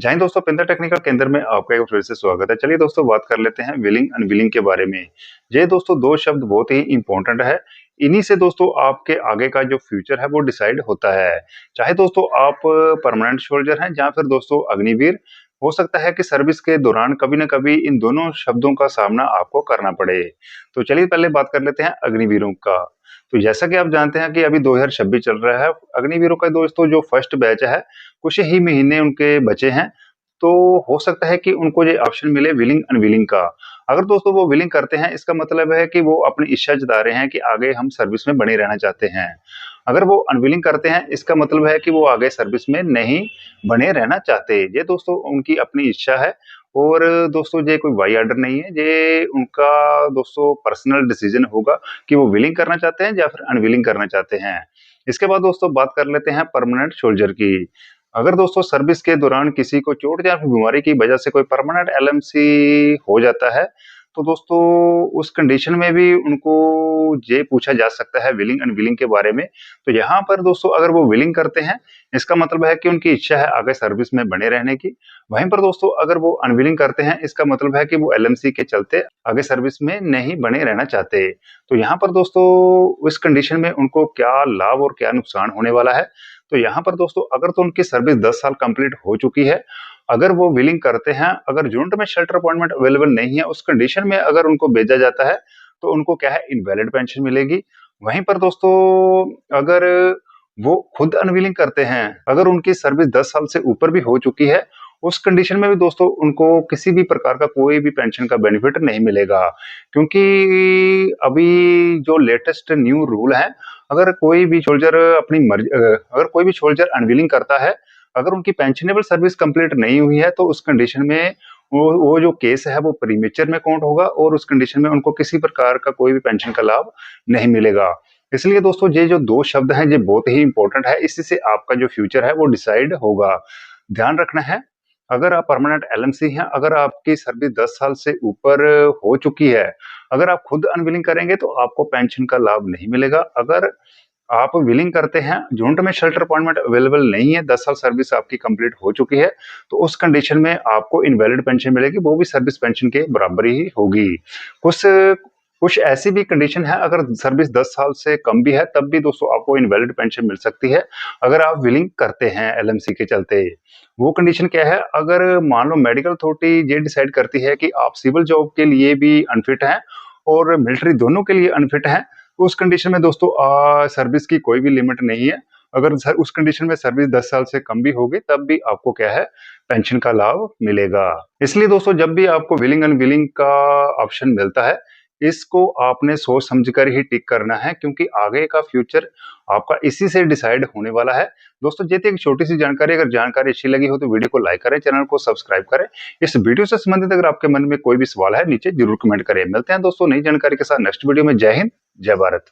जय हिंद दोस्तों, पिंदर टेक्निकल केंद्र में आपका एक बार फिर से स्वागत है। चलिए दोस्तों, बात कर लेते हैं विलिंग अनविलिंग के बारे में। ये दोस्तों दो शब्द बहुत ही इंपॉर्टेंट है। इन्हीं से दोस्तों आपके आगे का जो फ्यूचर है वो डिसाइड होता है। चाहे दोस्तों आप परमानेंट सोल्जर हैं या फिर दोस्तों अग्निवीर, हो सकता है कि सर्विस के दौरान कभी ना कभी इन दोनों शब्दों का सामना आपको करना पड़े। तो चलिए पहले बात कर लेते हैं अग्निवीरों का। तो जैसा कि आप जानते हैं कि अभी 2026 चल रहा है। अग्निवीरों का दोस्तों जो फर्स्ट बैच है, कुछ ही महीने उनके बचे हैं। तो हो सकता है कि उनको ये ऑप्शन मिले विलिंग अनविलिंग का। अगर दोस्तों वो विलिंग करते हैं, इसका मतलब है कि वो अपनी इच्छा जता रहे हैं कि आगे हम सर्विस में बने रहना चाहते हैं। अगर वो अनविलिंग करते हैं, इसका मतलब है कि वो आगे सर्विस में नहीं बने रहना चाहते। ये दोस्तों उनकी अपनी इच्छा है। और दोस्तों ये कोई वाई ऑर्डर नहीं है, ये उनका दोस्तों पर्सनल डिसीजन होगा कि वो विलिंग करना चाहते हैं या फिर अनविलिंग करना चाहते हैं। इसके बाद दोस्तों बात कर लेते हैं परमानेंट सोल्जर की। अगर दोस्तों सर्विस के दौरान किसी को चोट या फिर बीमारी की वजह से कोई परमानेंट एलएमसी हो जाता है, तो दोस्तों उस कंडीशन में भी उनको ये पूछा जा सकता है विलिंग अनविलिंग के बारे में। तो यहाँ पर दोस्तों अगर वो विलिंग करते हैं, इसका मतलब है कि उनकी इच्छा है आगे सर्विस में बने रहने की। वहीं पर दोस्तों अगर वो अनविलिंग करते हैं, इसका मतलब है कि वो एलएमसी के चलते आगे सर्विस में नहीं बने रहना चाहते। तो यहाँ पर दोस्तों उस कंडीशन में उनको क्या लाभ और क्या नुकसान होने वाला है। तो यहाँ पर दोस्तों अगर तो उनकी सर्विस 10 साल कंप्लीट हो चुकी है, अगर वो विलिंग करते हैं, अगर यूनिट में शेल्टर अपॉइंटमेंट अवेलेबल नहीं है, उस कंडीशन में अगर उनको भेजा जाता है, तो उनको क्या है इनवैलिड पेंशन मिलेगी। वहीं पर दोस्तों अगर वो खुद अनविलिंग करते हैं, अगर उनकी सर्विस 10 साल से ऊपर भी हो चुकी है, उस कंडीशन में भी दोस्तों उनको किसी भी प्रकार का कोई भी पेंशन का बेनिफिट नहीं मिलेगा। क्योंकि अभी जो लेटेस्ट न्यू रूल है, अगर कोई भी सोल्जर अपनी मर्जी अगर कोई भी सोल्जर अनविलिंग करता है, अगर उनकी पेंशनेबल सर्विस कंप्लीट नहीं हुई है, तो उस कंडीशन में वो जो केस है वो प्रीमेच्योर में काउंट होगा और उस कंडीशन में उनको किसी प्रकार का कोई भी पेंशन का लाभ नहीं मिलेगा। इसलिए दोस्तों ये जो दो शब्द हैं, ये बहुत ही इंपॉर्टेंट है। इसी से आपका जो फ्यूचर है वो डिसाइड होगा। ध्यान रखना है, अगर आप परमानेंट एलएमसी हैं, अगर आपकी सर्विस 10 साल से ऊपर हो चुकी है, अगर आप खुद अनविलिंग करेंगे तो आपको पेंशन का लाभ नहीं मिलेगा। अगर आप विलिंग करते हैं, यूनिट में शेल्टर अपॉइंटमेंट अवेलेबल नहीं है, 10 साल सर्विस आपकी कंप्लीट हो चुकी है, तो उस कंडीशन में आपको इनवैलिड पेंशन मिलेगी, वो भी सर्विस पेंशन के बराबर ही होगी। कुछ कुछ ऐसी भी कंडीशन है, अगर सर्विस 10 साल से कम भी है, तब भी दोस्तों आपको इनवैलिड पेंशन मिल सकती है, अगर आप विलिंग करते हैं एलएमसी के चलते। वो कंडीशन क्या है, अगर मान लो मेडिकल अथॉरिटी ये डिसाइड करती है कि आप सिविल जॉब के लिए भी अनफिट हैं और मिलिट्री दोनों के लिए अनफिट हैं, तो उस कंडीशन में दोस्तों सर्विस की कोई भी लिमिट नहीं है। अगर उस कंडीशन में सर्विस 10 साल से कम भी होगी, तब भी आपको क्या है पेंशन का लाभ मिलेगा। इसलिए दोस्तों जब भी आपको विलिंग अनविलिंग का ऑप्शन मिलता है, इसको आपने सोच समझकर ही टिक करना है, क्योंकि आगे का फ्यूचर आपका इसी से डिसाइड होने वाला है। दोस्तों ये थी एक छोटी सी जानकारी। अगर जानकारी अच्छी लगी हो तो वीडियो को लाइक करें, चैनल को सब्सक्राइब करें। इस वीडियो से संबंधित अगर आपके मन में कोई भी सवाल है, नीचे जरूर कमेंट करें। मिलते हैं दोस्तों नई जानकारी के साथ नेक्स्ट वीडियो में। जय हिंद, जय भारत।